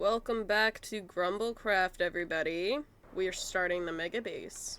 Welcome back to GrumbleCraft, everybody. We are starting the mega base.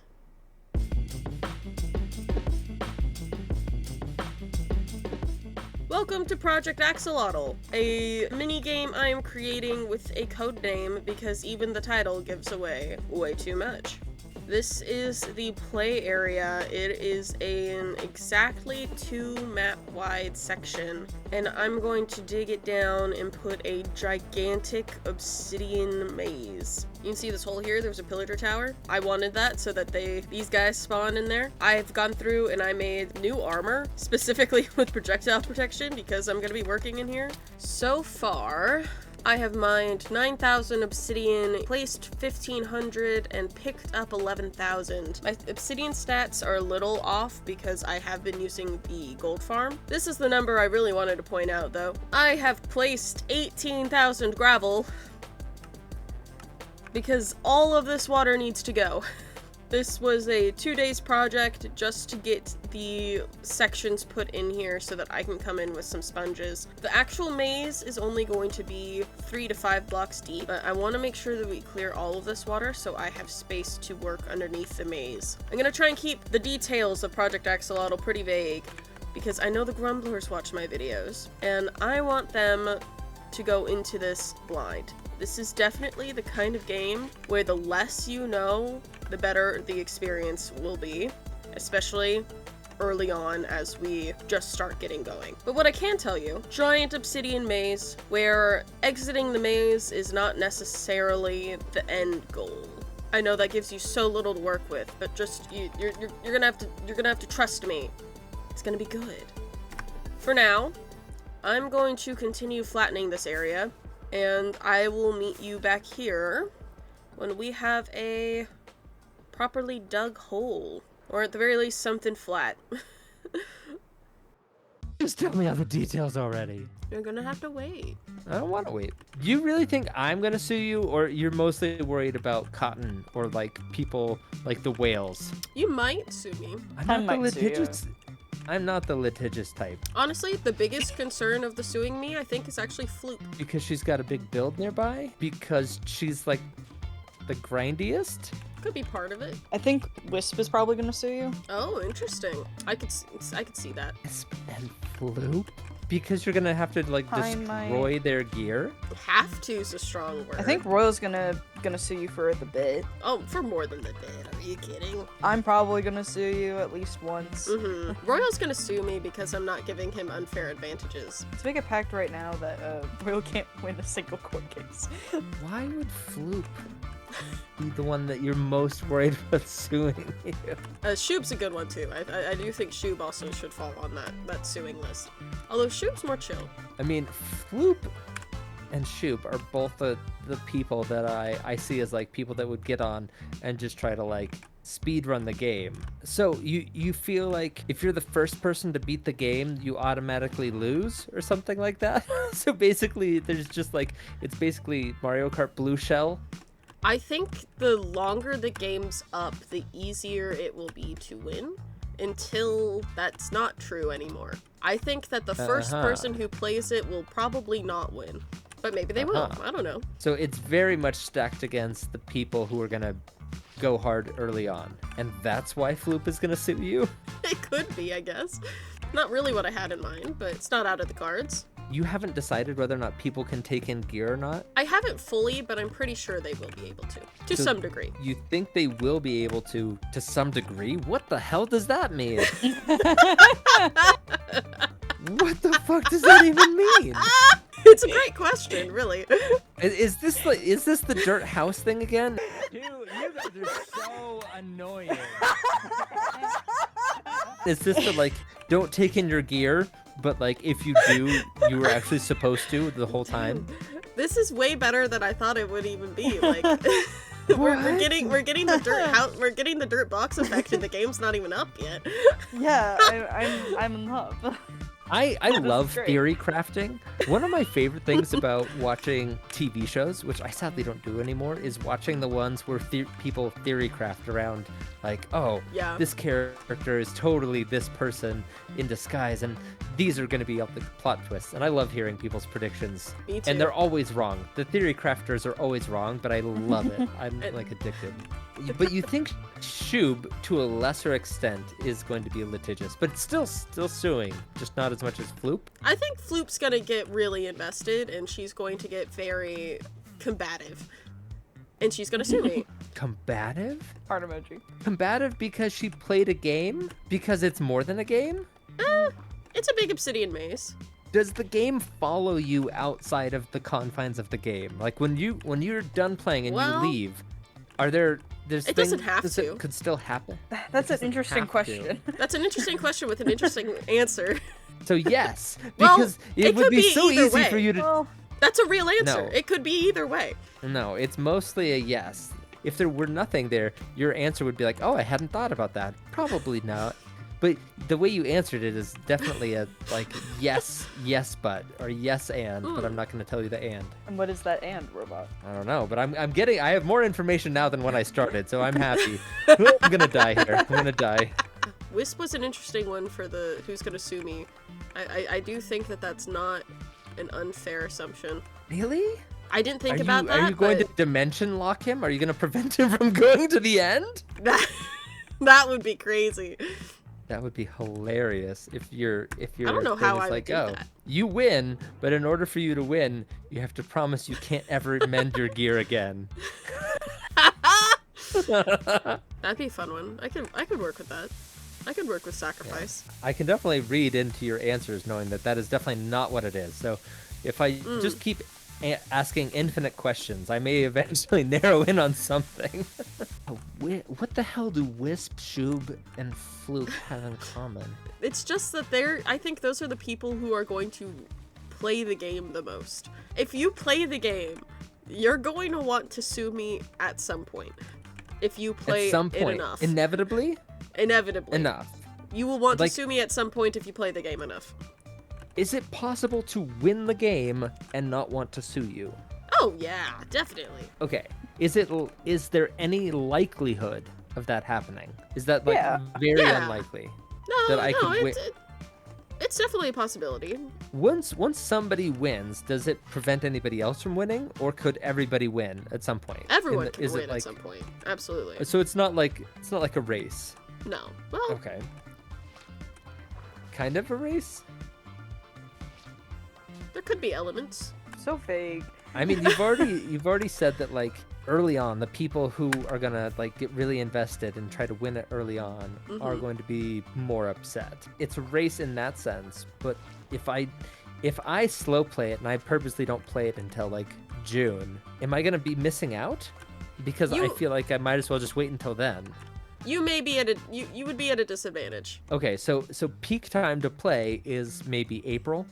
Welcome to Project Axolotl, a mini-game I am creating with a code name because even the title gives away way too much. This is the play area. It is an exactly 2 map wide section, and I'm going to dig it down and put a gigantic obsidian maze. You can see this hole here, there's a pillager tower. I wanted that so that these guys spawn in there. I've gone through and I made new armor, specifically with projectile protection because I'm gonna be working in here. So far, I have mined 9,000 obsidian, placed 1,500, and picked up 11,000. My obsidian stats are a little off because I have been using the gold farm. This is the number I really wanted to point out, though. I have placed 18,000 gravel because all of this water needs to go. This was a 2 days project just to get the sections put in here so that I can come in with some sponges. The actual maze is only going to be 3 to 5 blocks deep, but I want to make sure that we clear all of this water so I have space to work underneath the maze. I'm going to try and keep the details of Project Axolotl pretty vague because I know the grumblers watch my videos and I want them to go into this blind. This is definitely the kind of game where the less you know, the better the experience will be, especially early on as we just start getting going. But what I can tell you, giant obsidian maze where exiting the maze is not necessarily the end goal. I know that gives you so little to work with, but just you're gonna have to trust me. It's gonna be good. For now, I'm going to continue flattening this area, and I will meet you back here when we have a properly dug hole. Or at the very least, something flat. Just tell me all the details already. You're gonna have to wait. I don't want to wait. Do you really think I'm gonna sue you, or you're mostly worried about cotton or like people like the whales? You might sue me. I'm not the litigious type. Honestly, the biggest concern of the suing me, I think, is actually Floop. Because she's got a big build nearby? Because she's like the grindiest? Could be part of it. I think Wisp is probably gonna sue you. Oh, interesting. I could see that. And Floop? Because you're gonna have to like destroy their gear? Have to is a strong word. I think Royal's gonna sue you for the bit. Oh, for more than the bit. Are you kidding? I'm probably gonna sue you at least once. Royal's gonna sue me because I'm not giving him unfair advantages. Let's make a pact right now that Royal can't win a single court case. Why would Floop be the one that you're most worried about suing you? Shoop's a good one too. I do think Shoob also should fall on that suing list. Although Shoop's more chill. I mean, Floop and Shoop are both the people that I see as like people that would get on and just try to like speed run the game. So you feel like if you're the first person to beat the game, you automatically lose or something like that? So basically there's just like, it's basically Mario Kart Blue Shell. I think the longer the game's up, the easier it will be to win, until that's not true anymore. I think that the first person who plays it will probably not win, but maybe they will. I don't know. So it's very much stacked against the people who are gonna go hard early on, and that's why Floop is gonna sue you? It could be, I guess. Not really what I had in mind, but it's not out of the cards. You haven't decided whether or not people can take in gear or not? I haven't fully, but I'm pretty sure they will be able to some degree. You think they will be able to some degree? What the hell does that mean? What the fuck does that even mean? It's a great question, really. Is this the dirt house thing again? Dude, you guys are so annoying. Is this the like, don't take in your gear, but like if you do, you were actually supposed to the whole time? This is way better than I thought it would even be. Like, we're getting the dirt house, we're getting the dirt box effect, and the game's not even up yet. Yeah, I'm in love. I love great. theory crafting. One of my favorite things about watching TV shows, which I sadly don't do anymore, is watching the ones where people theory craft around, like, oh, Yeah. this character is totally this person in disguise, and these are going to be all the plot twists. And I love hearing people's predictions. Me too. And they're always wrong. The theory crafters are always wrong, but I love it. I'm like addicted. But you think Shub, to a lesser extent, is going to be litigious, but it's still suing, just not as much as Floop. I think Floop's gonna get really invested, and she's going to get very combative. And she's gonna sue me. Combative? Heart emoji. Combative because she played a game? Because it's more than a game? It's a big obsidian maze. Does the game follow you outside of the confines of the game? Like when you're done playing and Well, you leave, there's it doesn't things have that to. could still happen? That's an doesn't interesting have to. question. That's an interesting question with an interesting answer. So yes, Well, because it it would could be be so either easy way. for you to. Well, That's a real answer. No. It could be either way. No, it's mostly a yes. If there were nothing there, your answer would be like, oh, I hadn't thought about that. Probably not. But the way you answered it is definitely a like yes, but or yes and, but I'm not going to tell you the and. and what is that and, robot? I don't know, but I have more information now than when I started, so I'm happy. I'm going to die here. I'm going to die. Wisp was an interesting one for the who's gonna sue me. I do think that that's not an unfair assumption. Really? I didn't think are about you, that. Are you going but to dimension lock him? Are you going to prevent him from going to the end? that would be crazy. That would be hilarious if your don't know thing how is I would like, do oh, that. you win, but in order for you to win, you have to promise you can't ever mend your gear again. That'd be a fun one. I could work with that. I could work with sacrifice. I can definitely read into your answers knowing that that is definitely not what it is. So if I just keep asking infinite questions, I may eventually narrow in on something. What the hell do Wisp, Shub, and Fluke have in common? It's just that I think those are the people who are going to play the game the most. If you play the game, you're going to want to sue me at some point. If you play At some it point, enough. inevitably? Inevitably. Enough. You will want Like- to sue me at some point if you play the game enough. Is it possible to win the game and not want to sue you? Oh yeah, definitely. Okay. Is there any likelihood of that happening? Is that like Yeah. very Yeah. unlikely? No, That I no, could it's definitely a possibility. Once somebody wins, does it prevent anybody else from winning, or could everybody win at some point? Everyone Is can it win like- at some point. Absolutely. So it's not like a race. No. Well, Okay. Kind of a race? there could be elements. So vague. I mean, you've already said that like early on, the people who are gonna like get really invested and try to win it early on are going to be more upset. It's a race in that sense, but if I slow play it and I purposely don't play it until like June, am I gonna be missing out? Because I You- feel like I might as well just wait until then. You may be at you would be at a disadvantage. Okay, so peak time to play is maybe April.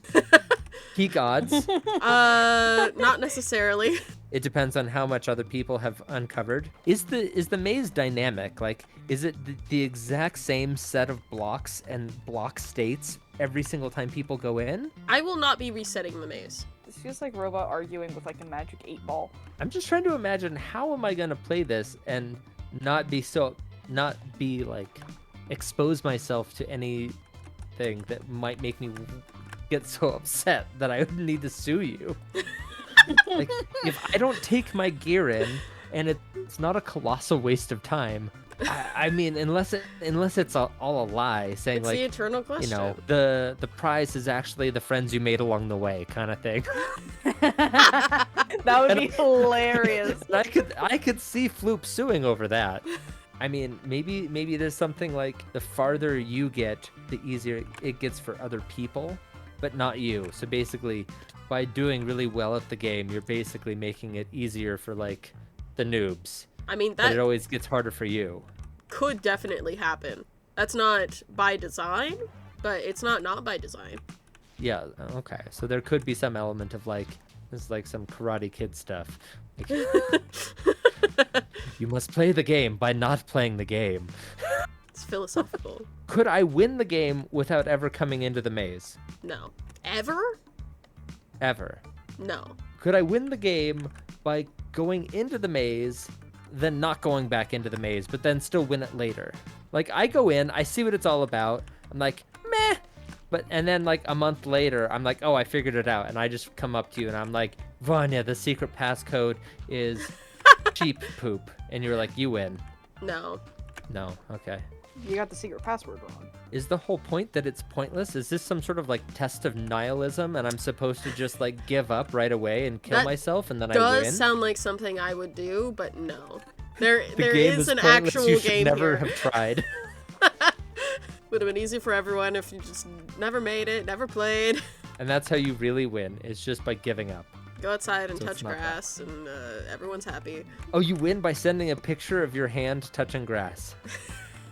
Peak odds. Not necessarily. It depends on how much other people have uncovered. Is the maze dynamic? Like, is it the exact same set of blocks and block states every single time people go in? I will not be resetting the maze. This feels like robot arguing with like a magic 8-ball. I'm just trying to imagine how am I gonna play this and not be like expose myself to anything that might make me get so upset that I would need to sue you. Like, if I don't take my gear in and it's not a colossal waste of time, I mean, unless it's all a lie, saying It's like, the eternal question. you know, the prize is actually the friends you made along the way, kind of thing. That would be hilarious. And I could see Floop suing over that. I mean, maybe there's something like the farther you get, the easier it gets for other people, but not you. So basically, by doing really well at the game, you're basically making it easier for like the noobs. I mean, But it that always gets harder for you. could definitely happen. That's not by design, but it's not by design. Yeah, okay. So there could be some element of like, this is like some Karate Kid stuff. Like, you must play the game by not playing the game. It's philosophical. Could I win the game without ever coming into the maze? No. Ever? Ever. No. Could I win the game by going into the maze, then not going back into the maze, but then still win it later? Like, I go in, I see what it's all about, I'm like, meh. And then, like, a month later, I'm like, oh, I figured it out. And I just come up to you and I'm like, Vanya, the secret passcode is sheep poop. And you're like, you win. No. No, okay. You got the secret password wrong. Is the whole point that it's pointless? Is this some sort of, like, test of nihilism and I'm supposed to just, like, give up right away and kill That myself and then I win? Does sound like something I would do, but no. There game is an pointless. actual You should game never here. have tried. Would have been easy for everyone if you just never made it, never played. And that's how you really win, is just by giving up. Go outside and So it's touch not that. grass, and everyone's happy. Oh, you win by sending a picture of your hand touching grass.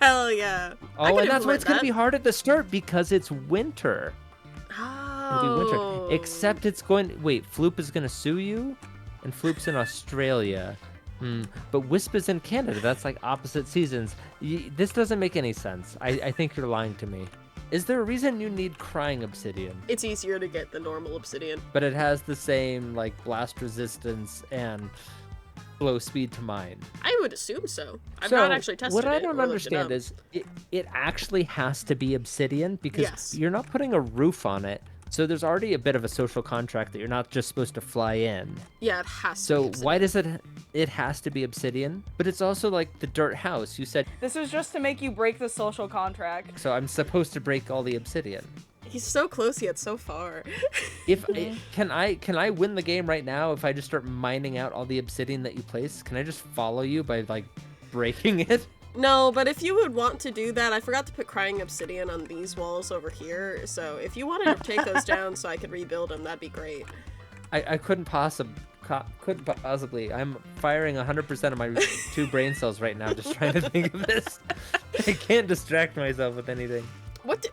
Hell yeah. I Oh, could and that's why it's implement going to be that. hard at the start, because it's winter. It'll be Oh. winter. Except it's going... Wait, Floop is going to sue you? And Floop's in Australia. But Wisp is in Canada. That's like opposite seasons. This doesn't make any sense. I think you're lying to me. Is there a reason you need crying obsidian? It's easier to get than normal obsidian. But it has the same, like, blast resistance and slow speed to mine. I would assume so. I've So, not actually tested what it. I don't or looked it understand up. is it actually has to be obsidian because Yes. you're not putting a roof on it. So there's already a bit of a social contract that you're not just supposed to fly in. Yeah, it has to. So be obsidian. why does it has to be obsidian? But it's also like the dirt house. You said This was just to make you break the social contract. so I'm supposed to break all the obsidian. He's so close yet so far. If can I win the game right now if I just start mining out all the obsidian that you place? Can I just follow you by like breaking it? No, but if you would want to do that, I forgot to put crying obsidian on these walls over here. So if you wanted to take those down so I could rebuild them, that'd be great. I couldn't possibly. I'm firing 100% of my 2 brain cells right now, just trying to think of this. I can't distract myself with anything. Let's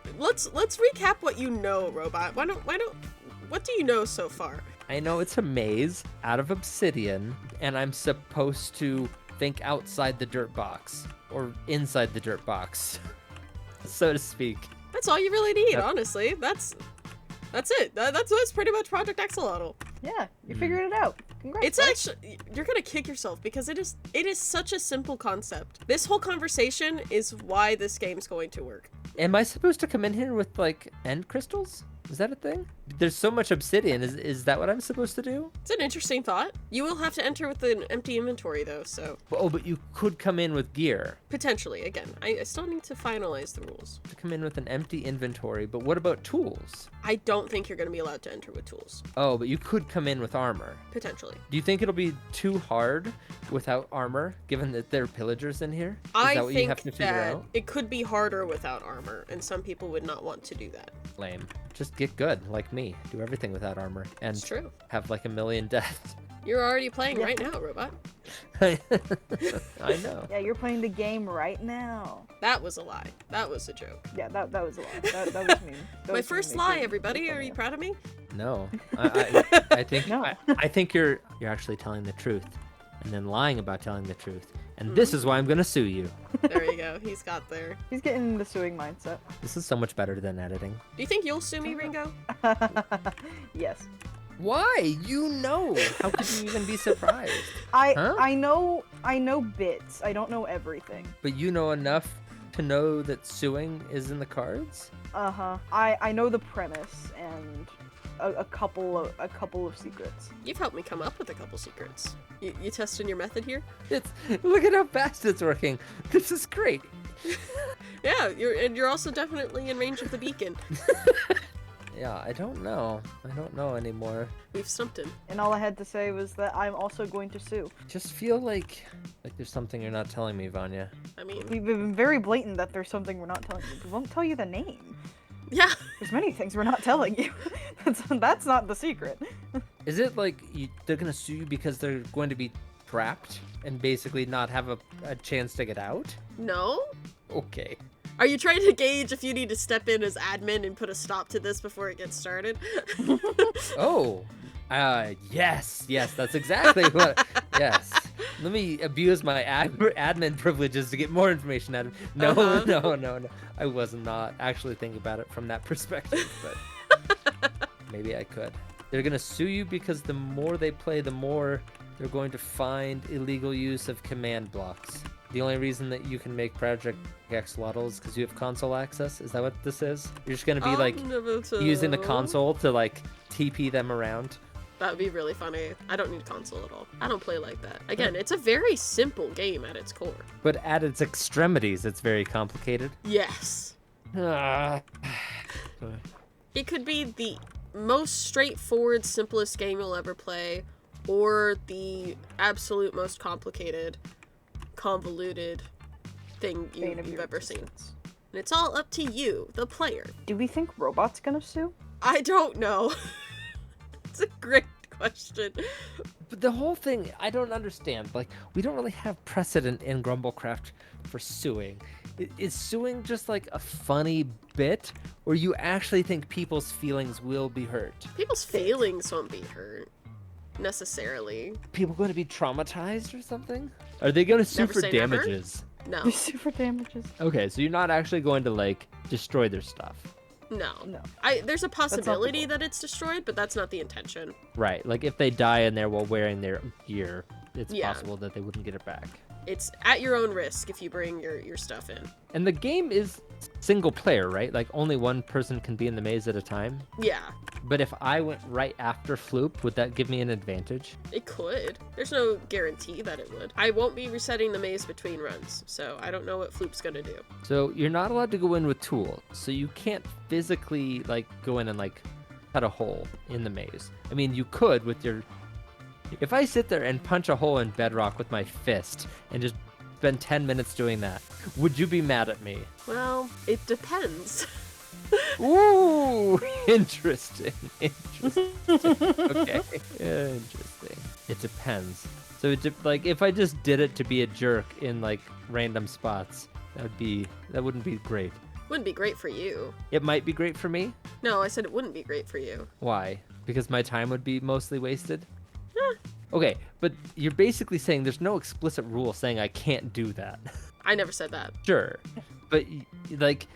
recap what you know, Robot. What do you know so far? I know it's a maze out of obsidian, and I'm supposed to think outside the dirt box or inside the dirt box, so to speak. That's all you really need, Yep. honestly. That's it. That's pretty much Project Axolotl. Yeah, you figured it out. Congrats. It's actually, you're gonna kick yourself because it is such a simple concept. This whole conversation is why this game's going to work. Am I supposed to come in here with like end crystals? Is that a thing? There's so much obsidian. Is that what I'm supposed to do? It's an interesting thought. You will have to enter with an empty inventory though, so Oh, but you could come in with gear. potentially. Again, I still need to finalize the rules. To come in with an empty inventory, but what about tools? I don't think you're gonna be allowed to enter with tools. Oh, but you could come in with armor. Potentially. Do you think it'll be too hard without armor, given that there are pillagers in here? Is I that what you think have to figure that out? it could be harder without armor, and some people would not want to do that. Lame. Just get good, like me. Do everything without armor, and It's true. have like 1,000,000 deaths. You're already playing Yeah. right now, Robot. I know. Yeah, you're playing the game right now. That was a lie. That was a joke. Yeah, that was a lie. That was mean. That My was first mean. lie, Good. everybody. Good Are for you you. proud of me? No. I think No. I think you're actually telling the truth, and then lying about telling the truth. And this is why I'm gonna sue you. There you go. He's got there. He's getting the suing mindset. This is so much better than editing. Do you think you'll sue me, Ringo? Yes. Why? You know. How could you even be surprised? Huh? I know bits. I don't know everything. But you know enough to know that suing is in the cards? Uh-huh. I know the premise and a couple of secrets. You've helped me come up with a couple secrets. You testing your method here? Look at how fast it's working. This is great. Yeah, you're also definitely in range of the beacon. Yeah, I don't know. I don't know anymore. We've stumped him. And all I had to say was that I'm also going to sue. Just feel like there's something you're not telling me, Vanya. I mean, We've been very blatant that there's something we're not telling you. We won't tell you the name. yeah. There's many things we're not telling you. That's not the secret. Is it like they're gonna sue you because they're going to be trapped and basically not have a chance to get out? No? Okay. Are you trying to gauge if you need to step in as admin and put a stop to this before it gets started? Oh. Yes, that's exactly what. Yes. Let me abuse my admin privileges to get more information out of. No, no. I was not actually thinking about it from that perspective, but maybe I could. They're gonna sue you because the more they play, the more they're going to find illegal use of command blocks. The only reason that you can make Project Axolotl is because you have console access. Is that what this is? You're just gonna be like using the console to like TP them around. That would be really funny. I don't need console at all. I don't play like that. Again, it's a very simple game at its core. But at its extremities, it's very complicated. Yes. Ah. It could be the most straightforward, simplest game you'll ever play, or the absolute most complicated, convoluted thing you've ever seen. And it's all up to you, the player. Do we think Robot's gonna sue? I don't know. It's a great question. But the whole thing, I don't understand. Like, we don't really have precedent in GrumbleCraft for suing. Is suing just like a funny bit, or you actually think people's feelings will be hurt? People's feelings won't be hurt, necessarily. People going to be traumatized or something? Are they going to sue Never for say never. damages? No. You sue for damages? Okay, so you're not actually going to, like, destroy their stuff. No. No. There's a possibility goal. that it's destroyed, but that's not the intention. Right, like if they die in there while wearing their gear, it's Yeah. possible that they wouldn't get it back. It's at your own risk if you bring your stuff in. And the game is single player, right? Like only one person can be in the maze at a time. Yeah, But if I went right after Floop, would that give me an advantage? it could. There's no guarantee that it would. I won't be resetting the maze between runs, so I don't know what Floop's gonna do. So you're not allowed to go in with tools, so you can't physically like go in and like cut a hole in the maze. I mean, you could with your. If I sit there and punch a hole in bedrock with my fist and just spend 10 minutes doing that, would you be mad at me? Well, it depends. Ooh, interesting. Okay, interesting. It depends. So like if I just did it to be a jerk in like random spots, that wouldn't be great. Wouldn't be great for you. It might be great for me. No, I said it wouldn't be great for you. Why? Because my time would be mostly wasted? Okay, but you're basically saying there's no explicit rule saying I can't do that. I never said that. Sure, but like,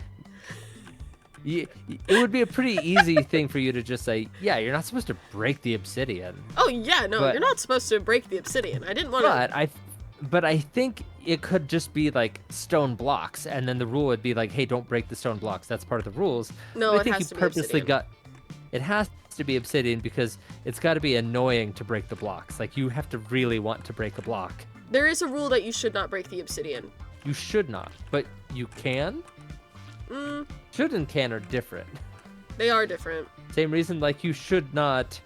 it would be a pretty easy thing for you to just say, yeah, you're not supposed to break the obsidian. Oh yeah, no, But- you're not supposed to break the obsidian. I didn't want to. But I think it could just be like stone blocks, and then the rule would be like, hey, don't break the stone blocks. That's part of the rules. No, But I it think has you to be purposely obsidian. it has to be obsidian because it's got to be annoying to break the blocks. Like you have to really want to break a block. There is a rule that you should not break the obsidian. You should not, but you can. Should and can are different. They are different. Same reason, like you should not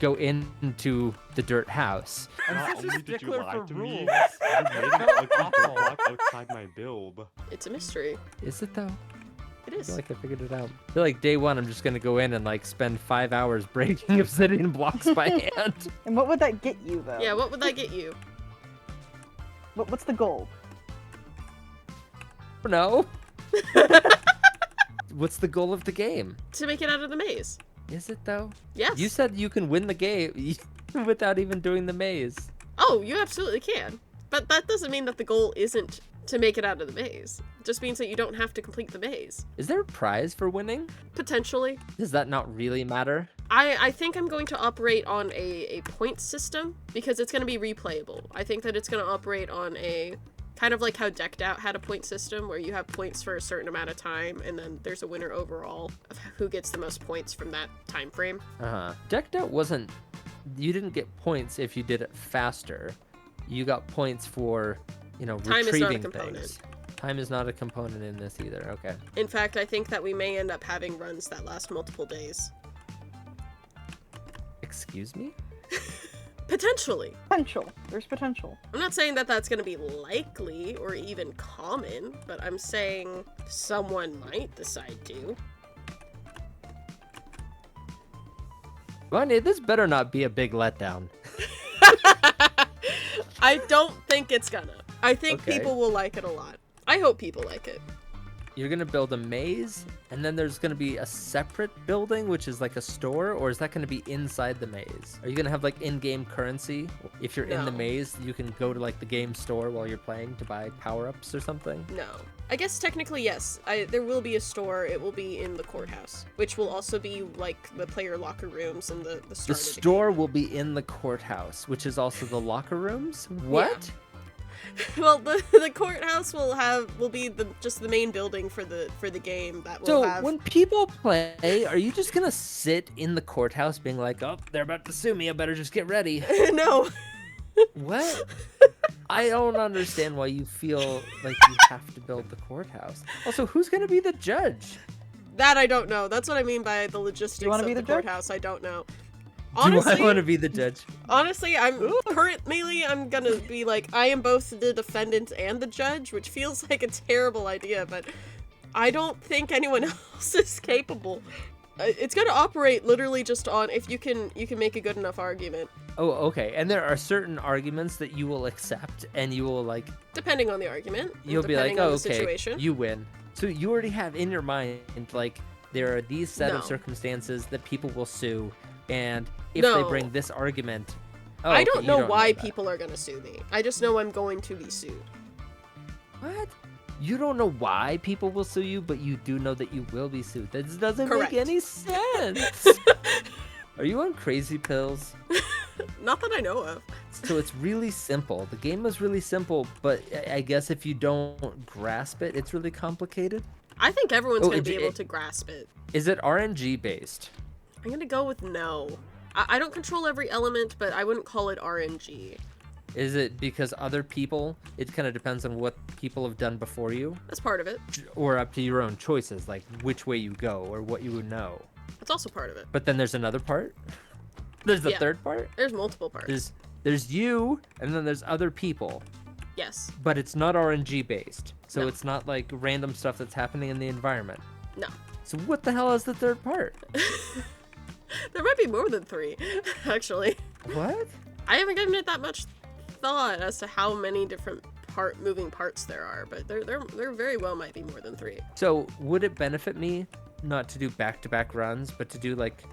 go into the dirt house. Not such a only did you stickler lie for to me, rules. you made it like a dirt block outside my build. It's a mystery. Is it though? It I is. feel like I figured it out. I feel like day one, I'm just gonna go in and like spend 5 hours breaking obsidian blocks by hand. And what would that get you, though? Yeah, what would that get you? What's the goal? No. What's the goal of the game? To make it out of the maze. Is it though? Yes. You said you can win the game without even doing the maze. Oh, you absolutely can. But that doesn't mean that the goal isn't to make it out of the maze. It just means that you don't have to complete the maze. Is there a prize for winning? Potentially. Does that not really matter? I think I'm going to operate on a point system because it's going to be replayable. I think that it's going to operate on a kind of like how Decked Out had a point system where you have points for a certain amount of time and then there's a winner overall of who gets the most points from that time frame. Decked Out wasn't. You didn't get points if you did it faster. You got points for, Time is not a retrieving component. things. Time is not a component in this either. Okay. In fact, I think that we may end up having runs that last multiple days. Excuse me? Potentially. Potential. There's potential. I'm not saying that that's going to be likely or even common, but I'm saying someone might decide to. Vanya, this better not be a big letdown. I don't think it's gonna. I think Okay. people will like it a lot. I hope people like it. you're gonna build a maze, and then there's gonna be a separate building, which is like a store, or is that gonna be inside the maze? Are you gonna have like in-game currency? If you're in the No. maze, you can go to like the game store while you're playing to buy power-ups or something? No. I guess technically, yes. There will be a store. It will be in the courthouse, which will also be like the player locker rooms and the The start of the store will be in the courthouse, which is also the locker rooms? What? game. Well, the courthouse will be just the main building for the game that will So have. when people play, are you just gonna sit in the courthouse being like, oh, they're about to sue me, I better just get ready? No. What? I don't understand why you feel like you have to build the courthouse. Also, who's gonna be the judge? That I don't know. That's what I mean by the logistics wanna of be the the judge? courthouse. I don't know. Do Honestly, I want to be the judge? Honestly, I'm gonna be like, I am both the defendant and the judge, which feels like a terrible idea, but I don't think anyone else is capable. It's gonna operate literally just on if you can make a good enough argument, Oh, okay. And there are certain arguments that you will accept, and you will like, depending on the argument. and you'll be like, depending on oh, the okay, situation. you win. So you already have in your mind like there are these set of No. circumstances that people will sue, and if No. they bring this argument, oh, I okay, don't you know why that. people are gonna sue me. I just know I'm going to be sued. What? You don't know why people will sue you, but you do know that you will be sued. That doesn't Correct. make any sense. Are you on crazy pills? Not that I know of. So it's really simple. The game is really simple, but I guess if you don't grasp it, it's really complicated. I think everyone's Oh, gonna be it- able to grasp it. Is it RNG based? I'm gonna go with no. I don't control every element, but I wouldn't call it RNG. Is it because other people, it kind of depends on what people have done before you, That's part of it. or up to your own choices, like which way you go or what you would know? That's also part of it. But then there's another part. There's the Yeah. third part. There's multiple parts. There's you, and then there's other people, Yes. but it's not RNG based. So No. it's not like random stuff that's happening in the environment. No. So what the hell is the third part? There might be more than 3, actually. What? I haven't given it that much thought as to how many different moving parts there are, but there very well might be more than 3. So would it benefit me not to do back-to-back runs, but to do like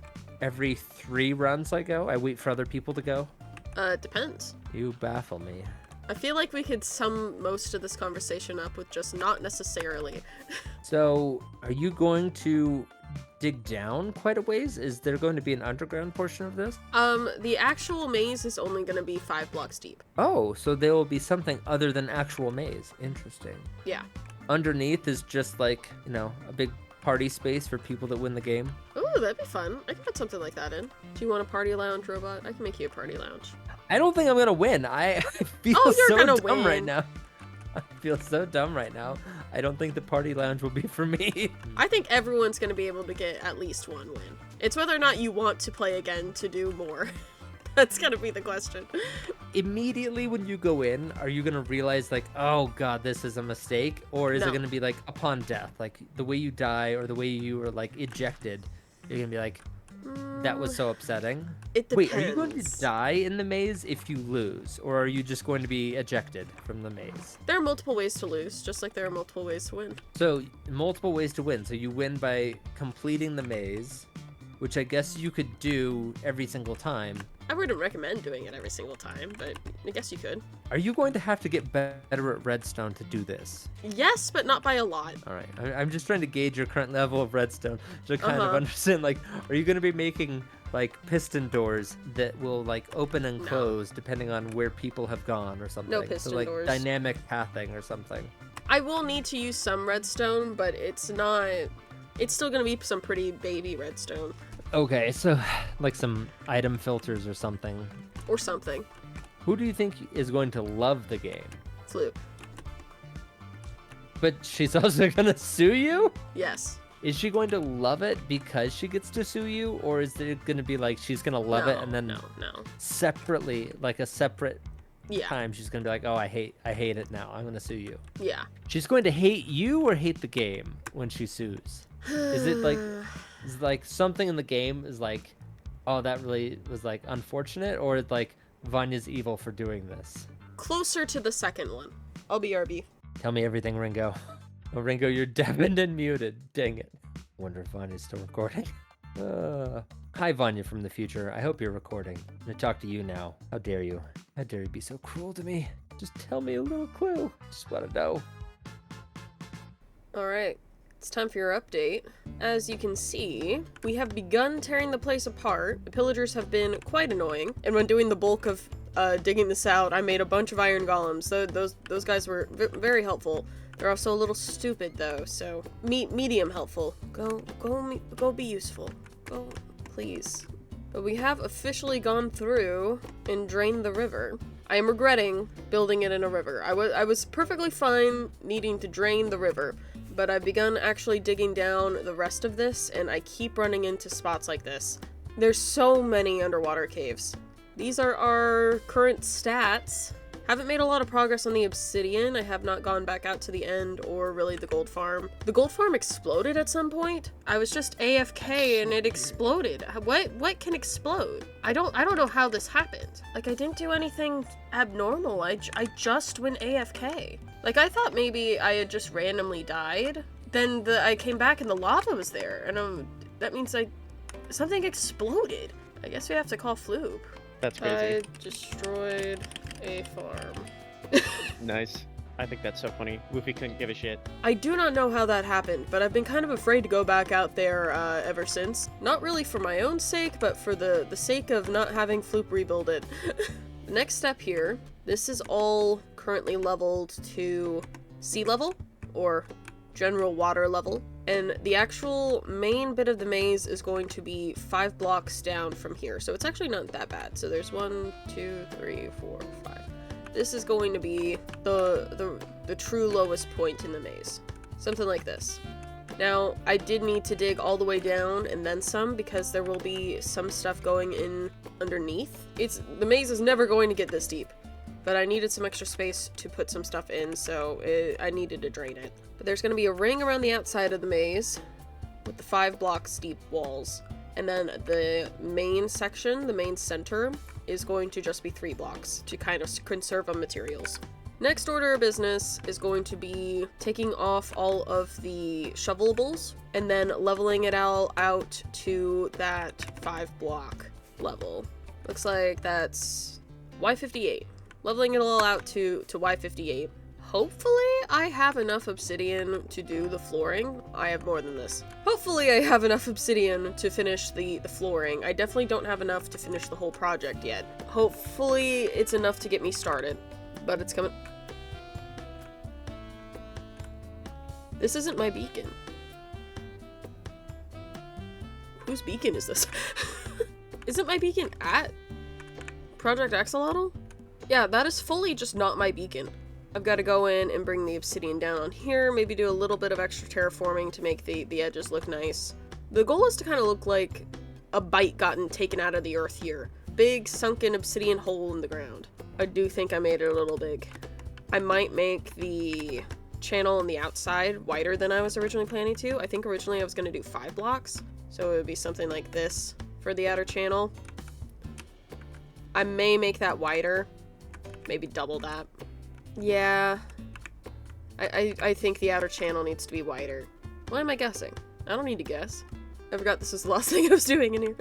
every 3 runs I go? I wait for other people to go? Depends. You baffle me. I feel like we could sum most of this conversation up with just not necessarily. So are you going to dig down quite a ways? Is there going to be an underground portion of this? The actual maze is only gonna be 5 blocks deep. Oh, so there will be something other than actual maze. Interesting. Yeah. Underneath is just like, you know, a big party space for people that win the game. Ooh, that'd be fun. I could put something like that in. Do you want a party lounge, robot? I can make you a party lounge. I don't think I'm gonna win. I feel Oh, you're so gonna dumb right win. now. I feel so dumb right now. I don't think the party lounge will be for me. I think everyone's gonna be able to get at least 1 win. It's whether or not you want to play again to do more. That's gonna be the question. Immediately when you go in, are you gonna realize like, oh god, this is a mistake? Or is No. it gonna be like upon death? Like the way you die or the way you were like ejected, you're gonna be like, that was so upsetting. It depends. Wait, are you going to die in the maze if you lose? Or are you just going to be ejected from the maze? There are multiple ways to lose, just like there are multiple ways to win. So, multiple ways to win. So you win by completing the maze, which I guess you could do every single time. I wouldn't recommend doing it every single time, but I guess you could. Are you going to have to get better at redstone to do this? Yes, but not by a lot. All right, I'm just trying to gauge your current level of redstone to kind of Uh-huh. understand, like, are you going to be making, like, piston doors that will, like, open and No. close depending on where people have gone or something? No So, piston like, doors. dynamic pathing or something. I will need to use some redstone, but it's not... It's still gonna be some pretty baby redstone. Okay, so, like, some item filters or something. Or something. Who do you think is going to love the game? Flute. But she's also going to sue you? Yes. Is she going to love it because she gets to sue you, or is it going to be like she's going to love it and then No. separately, like a separate Yeah. time, she's going to be like, "Oh, I hate it now. I'm going to sue you." Yeah. She's going to hate you or hate the game when she sues. Is it like something in the game is like, "Oh, that really was like unfortunate," or it's like Vanya's evil for doing this? Closer to the second one. I'll be RB. Tell me everything, Ringo. Oh, Ringo, you're deafened and muted. Dang it. Wonder if Vanya's still recording. Hi, Vanya from the future. I hope you're recording. I'm gonna talk to you now. How dare you? How dare you be so cruel to me? Just tell me a little clue. Just wanna know. Alright, it's time for your update. As you can see, we have begun tearing the place apart. The pillagers have been quite annoying, and when doing the bulk of digging this out, I made a bunch of iron golems. Those guys were very helpful. They're also a little stupid though, so medium helpful. Go be useful. Go, please. But we have officially gone through and drained the river. I am regretting building it in a river. I was perfectly fine needing to drain the river, but I've begun actually digging down the rest of this, and I keep running into spots like this. There's so many underwater caves. These are our current stats. Haven't made a lot of progress on the obsidian. I have not gone back out to the end or really the gold farm. The gold farm exploded at some point. I was just AFK and it exploded. What can explode? I don't know how this happened. Like, I didn't do anything abnormal. I just went AFK. Like, I thought maybe I had just randomly died. Then I came back and the lava was there, and that means something exploded. I guess we have to call Floop. That's crazy. I destroyed a farm. Nice. I think that's so funny. Woofy couldn't give a shit. I do not know how that happened, but I've been kind of afraid to go back out there ever since. Not really for my own sake, but for the sake of not having Floop rebuild it. The next step here, this is all currently leveled to sea level, or general water level. And the actual main bit of the maze is going to be 5 blocks down from here. So it's actually not that bad. So there's 1, 2, 3, 4, 5. This is going to be the true lowest point in the maze. Something like this. Now, I did need to dig all the way down and then some, because there will be some stuff going in underneath. The maze is never going to get this deep, but I needed some extra space to put some stuff in, so I needed to drain it. But there's going to be a ring around the outside of the maze with the 5 blocks deep walls. And then the main section, the main center, is going to just be 3 blocks to kind of conserve on materials. Next order of business is going to be taking off all of the shovelables and then leveling it all out to that 5 block level. Looks like that's Y58. Leveling it all out to Y58. Hopefully I have enough obsidian to do the flooring. I have more than this. Hopefully I have enough obsidian to finish the flooring. I definitely don't have enough to finish the whole project yet. Hopefully it's enough to get me started, but it's coming. This isn't my beacon. Whose beacon is this? Isn't my beacon at Project Axolotl? Yeah, that is fully just not my beacon. I've got to go in and bring the obsidian down on here, maybe do a little bit of extra terraforming to make the edges look nice. The goal is to kind of look like a bite gotten taken out of the earth here. Big sunken obsidian hole in the ground. I do think I made it a little big. I might make the channel on the outside wider than I was originally planning to. I think originally I was going to do 5 blocks, so it would be something like this for the outer channel. I may make that wider, maybe double that. Yeah, I think the outer channel needs to be wider. Why am I guessing? I don't need to guess. I forgot this was the last thing I was doing in here.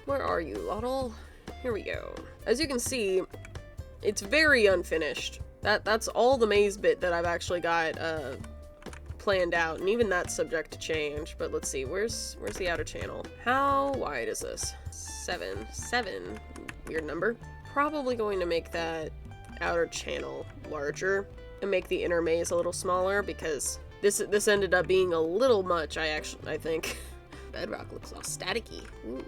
Where are you, Lottle? Here we go. As you can see, it's very unfinished. That's all the maze bit that I've actually got planned out, and even that's subject to change. But let's see, where's the outer channel? How wide is this? 7. Weird number. Probably going to make that outer channel larger and make the inner maze a little smaller, because this ended up being a little much. I think. Bedrock looks all staticky. Ooh,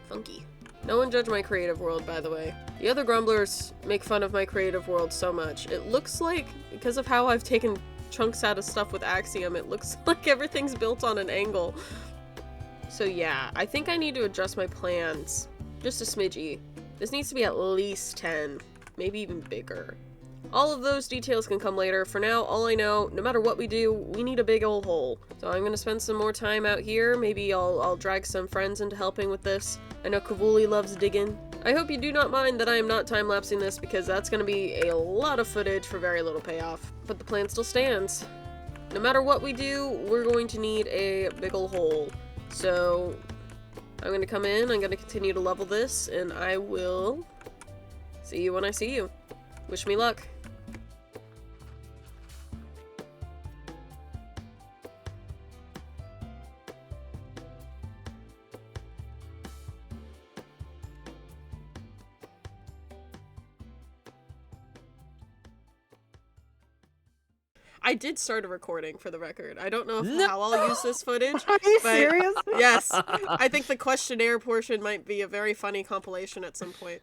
funky. No one judge my creative world, by the way. The other grumblers make fun of my creative world so much. It looks like, because of how I've taken chunks out of stuff with Axiom, it looks like everything's built on an angle. So yeah, I think I need to adjust my plans just a smidgy. This needs to be at least 10, maybe even bigger. All of those details can come later. For now, all I know, no matter what we do, we need a big old hole. So I'm gonna spend some more time out here. Maybe I'll drag some friends into helping with this. I know Kavuli loves digging. I hope you do not mind that I am not time-lapsing this, because that's gonna be a lot of footage for very little payoff. But the plan still stands. no matter what we do, we're going to need a big ol' hole. So I'm gonna come in, I'm gonna continue to level this, and I will see you when I see you. Wish me luck. I did start a recording, for the record. I don't know how I'll use this footage. Are you but serious? yes, I think the questionnaire portion might be a very funny compilation at some point.